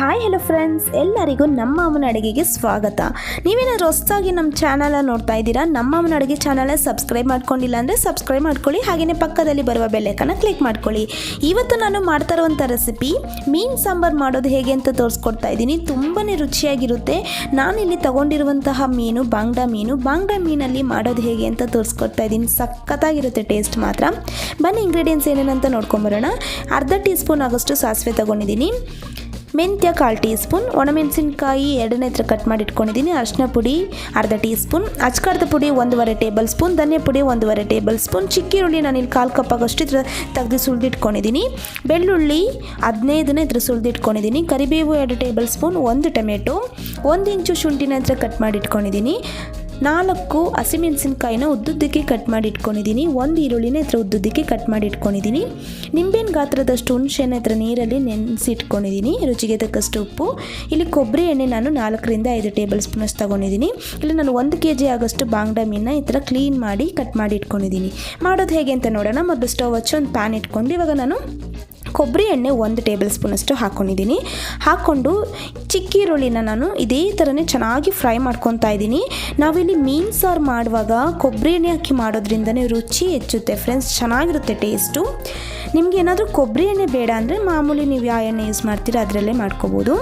Hi hello friends, ಎಲ್ಲರಿಗೂ ನಮ್ಮ ಅಮ್ಮನ ಅಡುಗೆಗೆ ಸ್ವಾಗತ. ನೀವೇನಾದರೂ ಹೊಸದಾಗಿ ನಮ್ಮ ಚಾನಲ್ ನೋಡ್ತಾ ಇದ್ದೀರಾ, ನಮ್ಮ ಅಮ್ಮನ ಅಡುಗೆ ಚಾನಲ್ ಸಬ್ಸ್ಕ್ರೈಬ್ ಮಾಡ್ಕೊಂಡಿಲ್ಲ ಅಂದರೆ ಸಬ್ಸ್ಕ್ರೈಬ್ ಮಾಡ್ಕೊಳ್ಳಿ. ಹಾಗೆಯೇ ಪಕ್ಕದಲ್ಲಿ ಬರುವ ಬೆಲ್ ಐಕಾನ್ ಕ್ಲಿಕ್ ಮಾಡ್ಕೊಳ್ಳಿ. ಇವತ್ತು ನಾನು ಮಾಡ್ತಾ ಇರುವಂಥ ರೆಸಿಪಿ ಮೀನು ಸಾಂಬಾರು ಮಾಡೋದು ಹೇಗೆ ಅಂತ ತೋರಿಸ್ಕೊಡ್ತಾ ಇದ್ದೀನಿ. ತುಂಬಾ ರುಚಿಯಾಗಿರುತ್ತೆ. ನಾನಿಲ್ಲಿ ತಗೊಂಡಿರುವಂತಹ ಮೀನು ಬಾಂಗ್ಡಾ ಮೀನಲ್ಲಿ ಮಾಡೋದು ಹೇಗೆ ಅಂತ ತೋರಿಸ್ಕೊಡ್ತಾ ಇದ್ದೀನಿ. ಸಖತ್ತಾಗಿರುತ್ತೆ ಟೇಸ್ಟ್ ಮಾತ್ರ. ಬನ್ನಿ ಇಂಗ್ರೀಡಿಯೆಂಟ್ಸ್ ಏನೇನಂತ ನೋಡ್ಕೊಂಬರೋಣ. ಅರ್ಧ ಟೀ ಸ್ಪೂನ್ ಆಗೋಷ್ಟು ಸಾಸಿವೆ ತೊಗೊಂಡಿದ್ದೀನಿ, ಮೆಂತ್ಯ 1/4 ಟೀ ಸ್ಪೂನ್, ಒಣಮೆಣಸಿನ್ಕಾಯಿ 2 ಕಟ್ ಮಾಡಿ ಇಟ್ಕೊಂಡಿದ್ದೀನಿ, ಅರಿಶಿನ ಪುಡಿ ಅರ್ಧ ಟೀ ಸ್ಪೂನ್, ಅಚ್ಕಾರದ ಪುಡಿ 1.5 ಟೇಬಲ್ ಸ್ಪೂನ್, ಧನಿಯಾ ಪುಡಿ 1.5 ಟೇಬಲ್ ಸ್ಪೂನ್, ಚಿಕ್ಕ ಈರುಳ್ಳಿ ನಾನಿಲ್ಲಿ 1/4 ಕಪ್ ಆಗೋಷ್ಟು ತೆಗೆದು ಸುಲಿದಿಟ್ಕೊಂಡಿದ್ದೀನಿ, ಬೆಳ್ಳುಳ್ಳಿ 15 ಸುಲಿದಿಟ್ಕೊಂಡಿದ್ದೀನಿ, ಕರಿಬೇವು 2 ಟೇಬಲ್ ಸ್ಪೂನ್, 1 ಟೊಮೆಟೊ, 1 ಇಂಚು ಶುಂಠಿನ ಕಟ್ ಮಾಡಿ ಇಟ್ಕೊಂಡಿದ್ದೀನಿ, 4 ಹಸಿಮೆಣಸಿನ್ಕಾಯಿನ ಉದ್ದುದ್ದಕ್ಕೆ ಕಟ್ ಮಾಡಿ ಇಟ್ಕೊಂಡಿದ್ದೀನಿ, 1 ಈರುಳ್ಳಿನ ಉದ್ದುದ್ದಕ್ಕೆ ಕಟ್ ಮಾಡಿ ಇಟ್ಕೊಂಡಿದ್ದೀನಿ, ನಿಂಬೆಹಣ್ಣು ಗಾತ್ರದಷ್ಟು ಹುಣಸೆಹಣ್ಣು ನೀರಲ್ಲಿ ನೆನೆಸಿಟ್ಕೊಂಡಿದ್ದೀನಿ, ರುಚಿಗೆ ತಕ್ಕಷ್ಟು ಉಪ್ಪು. ಇಲ್ಲಿ ಕೊಬ್ಬರಿ ಎಣ್ಣೆ ನಾನು 4ರಿಂದ 5 ಟೇಬಲ್ ಸ್ಪೂನಷ್ಟು ತೊಗೊಂಡಿದ್ದೀನಿ. ಇಲ್ಲಿ ನಾನು 1 kg ಆಗೋಷ್ಟು ಬಾಂಗ್ಡಾ ಮೀನನ್ನ ಕ್ಲೀನ್ ಮಾಡಿ ಕಟ್ ಮಾಡಿ ಇಟ್ಕೊಂಡಿದ್ದೀನಿ. ಮಾಡೋದು ಹೇಗೆ ಅಂತ ನೋಡೋಣ. ಮೊದಲು ಸ್ಟವ್ ಹಚ್ಚಿ ಒಂದು ಪ್ಯಾನ್ ಇಟ್ಕೊಂಡು ಇವಾಗ ನಾನು ಕೊಬ್ಬರಿ ಎಣ್ಣೆ 1 ಟೇಬಲ್ ಸ್ಪೂನಷ್ಟು ಹಾಕ್ಕೊಂಡಿದ್ದೀನಿ. ಹಾಕ್ಕೊಂಡು ಚಿಕ್ಕ ಈರುಳ್ಳಿನ ನಾನು ಇದೇ ಥರನೇ ಚೆನ್ನಾಗಿ ಫ್ರೈ ಮಾಡ್ಕೊತಾ ಇದ್ದೀನಿ. ನಾವಿಲ್ಲಿ ಮೀನು ಸಾರು ಮಾಡುವಾಗ ಕೊಬ್ಬರಿ ಎಣ್ಣೆ ಹಾಕಿ ಮಾಡೋದ್ರಿಂದನೇ ರುಚಿ ಹೆಚ್ಚುತ್ತೆ ಫ್ರೆಂಡ್ಸ್, ಚೆನ್ನಾಗಿರುತ್ತೆ ಟೇಸ್ಟು. ನಿಮ್ಗೆ ಏನಾದರೂ ಕೊಬ್ಬರಿ ಎಣ್ಣೆ ಬೇಡ ಅಂದರೆ ಮಾಮೂಲಿ ನೀವು ಯಾವ ಎಣ್ಣೆ ಯೂಸ್ ಮಾಡ್ತೀರಾ ಅದರಲ್ಲೇ ಮಾಡ್ಕೋಬೋದು.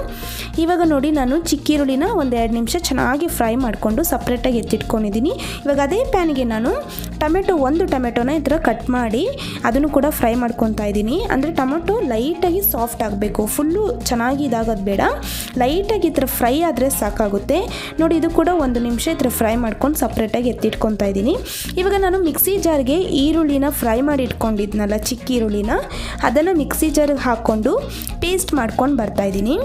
ಇವಾಗ ನೋಡಿ ನಾನು ಚಿಕ್ಕ ಈರುಳ್ಳಿನ 1-2 ನಿಮಿಷ ಚೆನ್ನಾಗಿ ಫ್ರೈ ಮಾಡಿಕೊಂಡು ಸಪ್ರೇಟಾಗಿ ಎತ್ತಿಟ್ಕೊಂಡಿದ್ದೀನಿ. ಇವಾಗ ಅದೇ ಪ್ಯಾನಿಗೆ ನಾನು ಒಂದು ಟೊಮೆಟೊನ ಕಟ್ ಮಾಡಿ ಅದನ್ನು ಕೂಡ ಫ್ರೈ ಮಾಡ್ಕೊತಾ ಇದ್ದೀನಿ. ಅಂದರೆ ಟೊಮೆಟೊ ಲೈಟಾಗಿ ಸಾಫ್ಟ್ ಆಗಬೇಕು, ಫುಲ್ಲು ಚೆನ್ನಾಗಿ ಇದಾಗೋದು ಬೇಡ, ಲೈಟಾಗಿ ಫ್ರೈ ಆದರೆ ಸಾಕಾಗುತ್ತೆ. ನೋಡಿ ಇದು ಕೂಡ 1 ನಿಮಿಷ ಫ್ರೈ ಮಾಡ್ಕೊಂಡು ಸಪ್ರೇಟಾಗಿ ಎತ್ತಿಟ್ಕೊತಾ ಇದ್ದೀನಿ. ಇವಾಗ ನಾನು ಮಿಕ್ಸಿ ಜಾರ್ಗೆ ಈರುಳ್ಳಿನ ಫ್ರೈ ಮಾಡಿ ಇಟ್ಕೊಂಡಿದ್ನಲ್ಲ ಚಿಕ್ಕ ಈರುಳ್ಳಿನ ಅದನ್ನು ಮಿಕ್ಸಿ ಜಾರ್ಗೆ ಹಾಕ್ಕೊಂಡು ಪೇಸ್ಟ್ ಮಾಡ್ಕೊಂಡು ಬರ್ತಾಯಿದ್ದೀನಿ.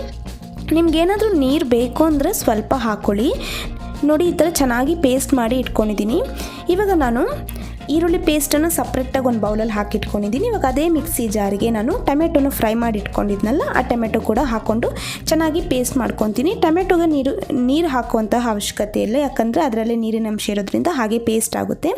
ನಿಮ್ಗೇನಾದರೂ ನೀರು ಬೇಕು ಅಂದರೆ ಸ್ವಲ್ಪ ಹಾಕ್ಕೊಳ್ಳಿ. ನೋಡಿ ಈ ಥರ ಚೆನ್ನಾಗಿ ಪೇಸ್ಟ್ ಮಾಡಿ ಇಟ್ಕೊಂಡಿದ್ದೀನಿ. ಇವಾಗ ನಾನು ಈರುಳ್ಳಿ ಪೇಸ್ಟನ್ನು ಸಪ್ರೇಟಾಗಿ ಒಂದು ಬೌಲಲ್ಲಿ ಹಾಕಿಟ್ಕೊಂಡಿದ್ದೀನಿ. ಇವಾಗ ಅದೇ ಮಿಕ್ಸಿ ಜಾರಿಗೆ ನಾನು ಟೊಮೆಟೊನ ಫ್ರೈ ಮಾಡಿ ಇಟ್ಕೊಂಡಿದ್ನಲ್ಲ ಆ ಟೊಮೆಟೊ ಕೂಡ ಹಾಕ್ಕೊಂಡು ಚೆನ್ನಾಗಿ ಪೇಸ್ಟ್ ಮಾಡ್ಕೊತೀನಿ. ಟೊಮೆಟೊಗೆ ನೀರು ಹಾಕುವಂತಹ ಅವಶ್ಯಕತೆ ಇಲ್ಲ, ಯಾಕಂದರೆ ಅದರಲ್ಲೇ ನೀರಿನ ಅಂಶ ಇರೋದ್ರಿಂದ ಹಾಗೆ ಪೇಸ್ಟ್ ಆಗುತ್ತೆ.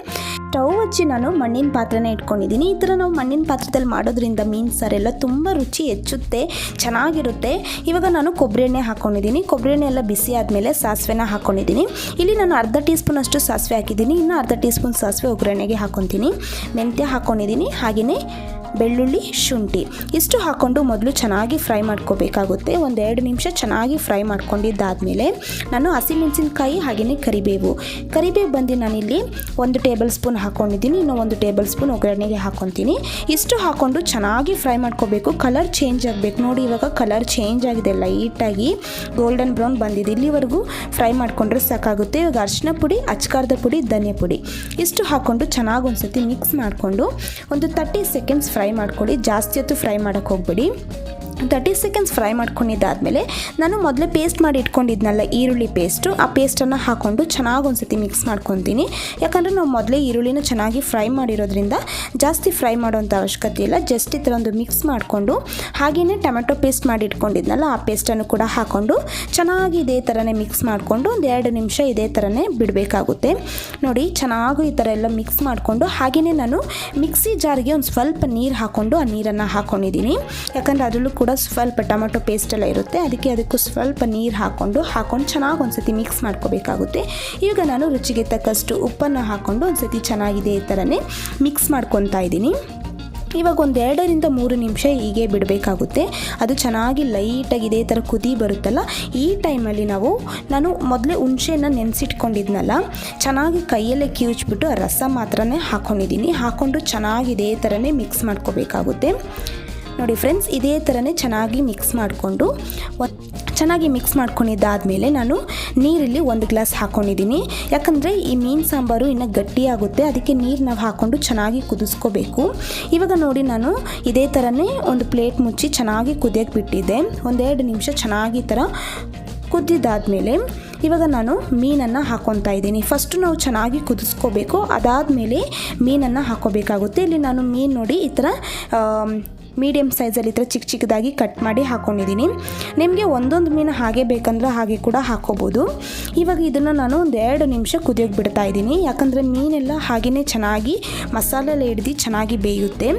ಸ್ಟವ್ ಹಚ್ಚಿ ನಾನು ಮಣ್ಣಿನ ಪಾತ್ರೆನೇ ಇಟ್ಕೊಂಡಿದ್ದೀನಿ. ಈ ಥರ ನಾವು ಮಣ್ಣಿನ ಪಾತ್ರದಲ್ಲಿ ಮಾಡೋದ್ರಿಂದ ಮೀನು ಸಾರೆಲ್ಲ ತುಂಬ ರುಚಿ ಹೆಚ್ಚುತ್ತೆ, ಚೆನ್ನಾಗಿರುತ್ತೆ. ಇವಾಗ ನಾನು ಕೊಬ್ಬರಿ ಎಣ್ಣೆ ಹಾಕ್ಕೊಂಡಿದ್ದೀನಿ. ಕೊಬ್ಬರಿ ಎಣ್ಣೆ ಎಲ್ಲ ಬಿಸಿ ಆದಮೇಲೆ ಸಾಸಿವೆನ ಹಾಕ್ಕೊಂಡಿದ್ದೀನಿ. ಇಲ್ಲಿ ನಾನು ಅರ್ಧ ಟೀ ಸ್ಪೂನ್ ಅಷ್ಟು ಸಾಸಿವೆ ಹಾಕಿದ್ದೀನಿ, ಇನ್ನು ಅರ್ಧ ಟೀ ಸ್ಪೂನ್ ಸಾಸಿವೆ ಒಗ್ಗರಣೆಗೆ ಹಾಕ್ಕೊತೀನಿ. ಮೆಂತ್ಯ ಹಾಕ್ಕೊಂಡಿದ್ದೀನಿ, ಹಾಗೆಯೇ ಬೆಳ್ಳುಳ್ಳಿ ಶುಂಠಿ ಇಷ್ಟು ಹಾಕ್ಕೊಂಡು ಮೊದಲು ಚೆನ್ನಾಗಿ ಫ್ರೈ ಮಾಡ್ಕೋಬೇಕಾಗುತ್ತೆ. 1-2 ನಿಮಿಷ ಚೆನ್ನಾಗಿ ಫ್ರೈ ಮಾಡ್ಕೊಂಡಿದ್ದಾದಮೇಲೆ ನಾನು ಹಸಿಮೆಣಸಿನ್ಕಾಯಿ ಹಾಗೆಯೇ ಕರಿಬೇವು ಬಂದು ನಾನಿಲ್ಲಿ 1 ಟೇಬಲ್ ಸ್ಪೂನ್ ಹಾಕ್ಕೊಂಡಿದ್ದೀನಿ, ಇನ್ನೂ 1 ಟೇಬಲ್ ಸ್ಪೂನ್ ಒಗ್ಗರಣೆಗೆ ಹಾಕ್ಕೊತೀನಿ. ಇಷ್ಟು ಹಾಕ್ಕೊಂಡು ಚೆನ್ನಾಗಿ ಫ್ರೈ ಮಾಡ್ಕೋಬೇಕು. ಕಲರ್ ಚೇಂಜ್ ಆಗಬೇಕು. ನೋಡಿ ಇವಾಗ ಕಲರ್ ಚೇಂಜ್ ಆಗಿದೆ, ಲೈಟಾಗಿ ಗೋಲ್ಡನ್ ಬ್ರೌನ್ ಬಂದಿದೆ. ಇಲ್ಲಿವರೆಗೂ ಫ್ರೈ ಮಾಡಿಕೊಂಡ್ರೆ ಸಾಕಾಗುತ್ತೆ. ಇವಾಗ ಅರಿಶಿನ ಪುಡಿ, ಅಚ್ಕಾರದ ಪುಡಿ, ಧನಿಯಾ ಪುಡಿ ಇಷ್ಟು ಹಾಕ್ಕೊಂಡು ಚೆನ್ನಾಗಿ ಒಂದ್ಸತಿ ಮಿಕ್ಸ್ ಮಾಡಿಕೊಂಡು ಒಂದು 30 ಸೆಕೆಂಡ್ಸ್ ಫ್ರೈ ಮಾಡ್ಕೊಳ್ಳಿ. ಜಾಸ್ತಿ ಹೊತ್ತು ಫ್ರೈ ಮಾಡೋಕ್ಕೆ ಹೋಗ್ಬೇಡಿ. 30 ಸೆಕೆಂಡ್ಸ್ ಫ್ರೈ ಮಾಡ್ಕೊಂಡಿದ್ದಾದಮೇಲೆ ನಾನು ಮೊದಲೇ ಪೇಸ್ಟ್ ಮಾಡಿ ಇಟ್ಕೊಂಡಿದ್ನಲ್ಲ ಈರುಳ್ಳಿ ಪೇಸ್ಟು, ಆ ಪೇಸ್ಟನ್ನು ಹಾಕ್ಕೊಂಡು ಚೆನ್ನಾಗಿ ಒಂದ್ಸತಿ ಮಿಕ್ಸ್ ಮಾಡ್ಕೊತೀನಿ. ಯಾಕಂದರೆ ನಾವು ಮೊದಲೇ ಈರುಳ್ಳಿನ ಚೆನ್ನಾಗಿ ಫ್ರೈ ಮಾಡಿರೋದ್ರಿಂದ ಜಾಸ್ತಿ ಫ್ರೈ ಮಾಡೋವಂಥ ಅವಶ್ಯಕತೆ ಇಲ್ಲ. ಜಸ್ಟ್ ಈ ಥರ ಒಂದು ಮಿಕ್ಸ್ ಮಾಡಿಕೊಂಡು ಹಾಗೆಯೇ ಟೊಮೆಟೊ ಪೇಸ್ಟ್ ಮಾಡಿ ಇಟ್ಕೊಂಡಿದ್ನಲ್ಲ ಆ ಪೇಸ್ಟನ್ನು ಕೂಡ ಹಾಕ್ಕೊಂಡು ಚೆನ್ನಾಗಿ ಇದೇ ಥರನೇ ಮಿಕ್ಸ್ ಮಾಡಿಕೊಂಡು 1-2 ನಿಮಿಷ ಇದೇ ಥರನೇ ಬಿಡಬೇಕಾಗುತ್ತೆ. ನೋಡಿ ಚೆನ್ನಾಗಿ ಈ ಥರ ಎಲ್ಲ ಮಿಕ್ಸ್ ಮಾಡಿಕೊಂಡು ಹಾಗೆಯೇ ನಾನು ಮಿಕ್ಸಿ ಜಾರ್ಗೆ ಒಂದು ಸ್ವಲ್ಪ ನೀರು ಹಾಕ್ಕೊಂಡು ಆ ನೀರನ್ನು ಹಾಕ್ಕೊಂಡಿದ್ದೀನಿ. ಯಾಕಂದರೆ ಅದರಲ್ಲೂ ಕೂಡ ಸ್ವಲ್ಪ ಟೊಮೆಟೊ ಪೇಸ್ಟ್ ಎಲ್ಲ ಇರುತ್ತೆ, ಅದಕ್ಕೂ ಸ್ವಲ್ಪ ನೀರು ಹಾಕ್ಕೊಂಡು ಚೆನ್ನಾಗಿ ಒಂದ್ಸತಿ ಮಿಕ್ಸ್ ಮಾಡ್ಕೋಬೇಕಾಗುತ್ತೆ. ಈಗ ನಾನು ರುಚಿಗೆ ತಕ್ಕಷ್ಟು ಉಪ್ಪನ್ನು ಹಾಕ್ಕೊಂಡು ಒಂದ್ಸತಿ ಚೆನ್ನಾಗಿದೆ ಈ ಥರನೇ ಮಿಕ್ಸ್ ಮಾಡ್ಕೊತಾ ಇದ್ದೀನಿ. ಇವಾಗ 1-2 ನಿಮಿಷ ಹೀಗೆ ಬಿಡಬೇಕಾಗುತ್ತೆ. ಅದು ಚೆನ್ನಾಗಿ ಲೈಟಾಗಿ ಇದೇ ಥರ ಕುದಿ ಬರುತ್ತಲ್ಲ, ಈ ಟೈಮಲ್ಲಿ ನಾನು ಮೊದಲೇ ಹುಣಸೆನ ನೆನೆಸಿಟ್ಕೊಂಡಿದ್ನಲ್ಲ ಚೆನ್ನಾಗಿ ಕೈಯಲ್ಲೇ ಕಿವುಚ್ಬಿಟ್ಟು ಆ ರಸ ಮಾತ್ರನೇ ಹಾಕ್ಕೊಂಡಿದ್ದೀನಿ. ಹಾಕ್ಕೊಂಡು ಚೆನ್ನಾಗಿ ಇದೇ ಥರನೇ ಮಿಕ್ಸ್ ಮಾಡ್ಕೋಬೇಕಾಗುತ್ತೆ. ನೋಡಿ ಫ್ರೆಂಡ್ಸ್, ಇದೇ ಥರನೇ ಚೆನ್ನಾಗಿ ಮಿಕ್ಸ್ ಮಾಡ್ಕೊಂಡಿದ್ದಾದಮೇಲೆ ನಾನು ನೀರಲ್ಲಿ 1 ಗ್ಲಾಸ್ ಹಾಕ್ಕೊಂಡಿದ್ದೀನಿ. ಯಾಕಂದರೆ ಈ ಮೀನು ಸಾಂಬಾರು ಇನ್ನೂ ಗಟ್ಟಿಯಾಗುತ್ತೆ, ಅದಕ್ಕೆ ನೀರು ನಾವು ಹಾಕ್ಕೊಂಡು ಚೆನ್ನಾಗಿ ಕುದಿಸ್ಕೋಬೇಕು. ಇವಾಗ ನೋಡಿ ನಾನು ಇದೇ ಥರನೇ ಒಂದು ಪ್ಲೇಟ್ ಮುಚ್ಚಿ ಚೆನ್ನಾಗಿ ಕುದಿಯೋಕ್ಕೆ ಬಿಟ್ಟಿದ್ದೆ. 1-2 ನಿಮಿಷ ಚೆನ್ನಾಗಿ ಈ ಥರ ಕುದ್ದಿದ್ದಾದಮೇಲೆ ಇವಾಗ ನಾನು ಮೀನನ್ನು ಹಾಕ್ಕೊತಾ ಇದ್ದೀನಿ. ಫಸ್ಟು ನಾವು ಚೆನ್ನಾಗಿ ಕುದಿಸ್ಕೋಬೇಕು, ಅದಾದಮೇಲೆ ಮೀನನ್ನು ಹಾಕ್ಕೋಬೇಕಾಗುತ್ತೆ. ಇಲ್ಲಿ ನಾನು ಮೀನು ನೋಡಿ ಈ ಥರ ಮೀಡಿಯಮ್ ಸೈಜಲ್ಲಿ ಈ ಥರ ಚಿಕ್ಕ ಚಿಕ್ಕದಾಗಿ ಕಟ್ ಮಾಡಿ ಹಾಕ್ಕೊಂಡಿದ್ದೀನಿ. ನಿಮಗೆ ಒಂದೊಂದು ಮೀನು ಹಾಗೆ ಬೇಕಂದ್ರೆ ಹಾಗೆ ಕೂಡ ಹಾಕ್ಕೋಬೋದು. ಇವಾಗ ಇದನ್ನು ನಾನು ಒಂದು 2 ನಿಮಿಷ ಕುದಿಯೋಕೆ ಬಿಡ್ತಾ ಇದ್ದೀನಿ. ಯಾಕಂದರೆ ಮೀನೆಲ್ಲ ಹಾಗೆಯೇ ಚೆನ್ನಾಗಿ ಮಸಾಲೆ ಹಿಡ್ದು ಚೆನ್ನಾಗಿ ಬೇಯುತ್ತೆ.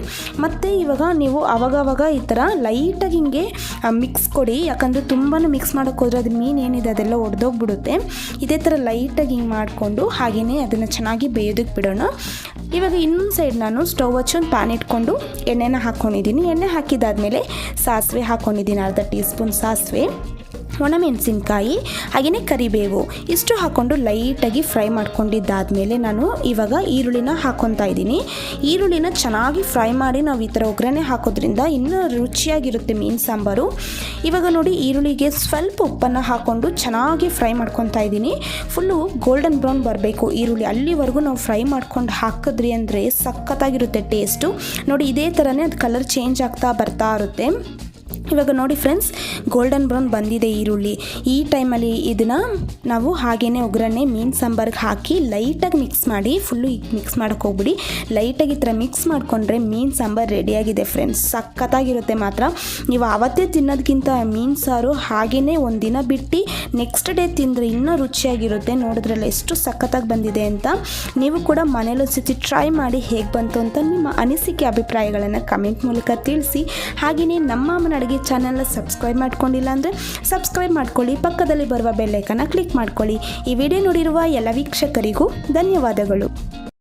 ಮತ್ತು ಇವಾಗ ನೀವು ಅವಾಗವಾಗ ಈ ಥರ ಲೈಟಾಗಿ ಹಿಂಗೆ ಮಿಕ್ಸ್ ಕೊಡಿ. ಯಾಕಂದರೆ ತುಂಬಾ ಮಿಕ್ಸ್ ಮಾಡೋಕ್ಕೆ ಹೋದರೆ ಅದು ಮೀನು ಏನಿದೆ ಅದೆಲ್ಲ ಒಡೆದೋಗ್ಬಿಡುತ್ತೆ. ಇದೇ ಥರ ಲೈಟಾಗಿ ಹಿಂಗೆ ಮಾಡಿಕೊಂಡು ಹಾಗೆಯೇ ಅದನ್ನು ಚೆನ್ನಾಗಿ ಬೇಯೋದಕ್ಕೆ ಬಿಡೋಣ. ಇವಾಗ ಇನ್ನೊಂದು ಸೈಡ್ ನಾನು ಸ್ಟವ್ ಹಚ್ಚಿ ಒಂದು ಪ್ಯಾನ್ ಇಟ್ಕೊಂಡು ಎಣ್ಣೆನ ಹಾಕ್ಕೊಂಡಿದ್ದೀನಿ. ಎಣ್ಣೆ ಹಾಕಿದಾದ್ಮೇಲೆ ಸಾಸಿವೆ ಹಾಕ್ಕೊಂಡಿದ್ದೀನಿ, ಅರ್ಧ ಟೀ ಸ್ಪೂನ್ ಸಾಸಿವೆ, ಒಣಮೆಣಸಿನ್ಕಾಯಿ ಹಾಗೆಯೇ ಕರಿಬೇವು ಇಷ್ಟು ಹಾಕ್ಕೊಂಡು ಲೈಟಾಗಿ ಫ್ರೈ ಮಾಡ್ಕೊಂಡಿದ್ದಾದಮೇಲೆ ನಾನು ಇವಾಗ ಈರುಳ್ಳಿನ ಹಾಕ್ಕೊತಾ ಇದ್ದೀನಿ. ಈರುಳ್ಳಿನ ಚೆನ್ನಾಗಿ ಫ್ರೈ ಮಾಡಿ ನಾವು ಈ ಥರ ಒಗ್ಗರಣೆ ಹಾಕೋದ್ರಿಂದ ಇನ್ನೂ ರುಚಿಯಾಗಿರುತ್ತೆ ಮೀನು ಸಾಂಬಾರು. ಇವಾಗ ನೋಡಿ ಈರುಳ್ಳಿಗೆ ಸ್ವಲ್ಪ ಉಪ್ಪನ್ನು ಹಾಕ್ಕೊಂಡು ಚೆನ್ನಾಗಿ ಫ್ರೈ ಮಾಡ್ಕೊತಾ ಇದ್ದೀನಿ. ಫುಲ್ಲು ಗೋಲ್ಡನ್ ಬ್ರೌನ್ ಬರಬೇಕು ಈರುಳ್ಳಿ, ಅಲ್ಲಿವರೆಗೂ ನಾವು ಫ್ರೈ ಮಾಡ್ಕೊಂಡು ಹಾಕಿದ್ರಿ ಅಂದರೆ ಸಖತ್ತಾಗಿರುತ್ತೆ ಟೇಸ್ಟು. ನೋಡಿ ಇದೇ ಥರನೇ ಅದು ಕಲರ್ ಚೇಂಜ್ ಆಗ್ತಾ ಬರ್ತಾ ಇರುತ್ತೆ. ಇವಾಗ ನೋಡಿ ಫ್ರೆಂಡ್ಸ್, ಗೋಲ್ಡನ್ ಬ್ರೌನ್ ಬಂದಿದೆ ಈರುಳ್ಳಿ. ಈ ಟೈಮಲ್ಲಿ ಇದನ್ನು ನಾವು ಹಾಗೆಯೇ ಒಗ್ಗರಣೆ ಮೀನು ಸಾಂಬಾರಿಗೆ ಹಾಕಿ ಲೈಟಾಗಿ ಮಿಕ್ಸ್ ಮಾಡಿ, ಫುಲ್ಲು ಮಿಕ್ಸ್ ಮಾಡೋಕ್ಕೆ ಹೋಗ್ಬಿಡಿ, ಲೈಟಾಗಿ ಈ ಥರ ಮಿಕ್ಸ್ ಮಾಡಿಕೊಂಡ್ರೆ ಮೀನು ಸಾಂಬಾರು ರೆಡಿಯಾಗಿದೆ ಫ್ರೆಂಡ್ಸ್. ಸಖತ್ತಾಗಿರುತ್ತೆ ಮಾತ್ರ. ನೀವು ಆವತ್ತೇ ತಿನ್ನೋದಕ್ಕಿಂತ ಮೀನು ಸಾರು ಹಾಗೆಯೇ ಒಂದಿನ ಬಿಟ್ಟು ನೆಕ್ಸ್ಟ್ ಡೇ ತಿಂದರೆ ಇನ್ನೂ ರುಚಿಯಾಗಿರುತ್ತೆ. ನೋಡಿದ್ರಲ್ಲ ಎಷ್ಟು ಸಖತ್ತಾಗಿ ಬಂದಿದೆ ಅಂತ. ನೀವು ಕೂಡ ಮನೇಲಿ ಒಂದ್ಸತಿ ಟ್ರೈ ಮಾಡಿ ಹೇಗೆ ಬಂತು ಅಂತ ನಿಮ್ಮ ಅನಿಸಿಕೆ ಅಭಿಪ್ರಾಯಗಳನ್ನು ಕಮೆಂಟ್ ಮೂಲಕ ತಿಳಿಸಿ. ಹಾಗೆಯೇ ನಮ್ಮ ಅಮ್ಮನ ಅಡುಗೆ ಚಾನಲ್ನ ಸಬ್ಸ್ಕ್ರೈಬ್ ಮಾಡ್ಕೊಂಡಿಲ್ಲ ಅಂದರೆ ಸಬ್ಸ್ಕ್ರೈಬ್ ಮಾಡ್ಕೊಳ್ಳಿ, ಪಕ್ಕದಲ್ಲಿ ಬರುವ ಬೆಲ್ ಐಕಾನ್ನ ಕ್ಲಿಕ್ ಮಾಡ್ಕೊಳ್ಳಿ. ಈ ವಿಡಿಯೋ ನೋಡಿರುವ ಎಲ್ಲ ವೀಕ್ಷಕರಿಗೂ ಧನ್ಯವಾದಗಳು.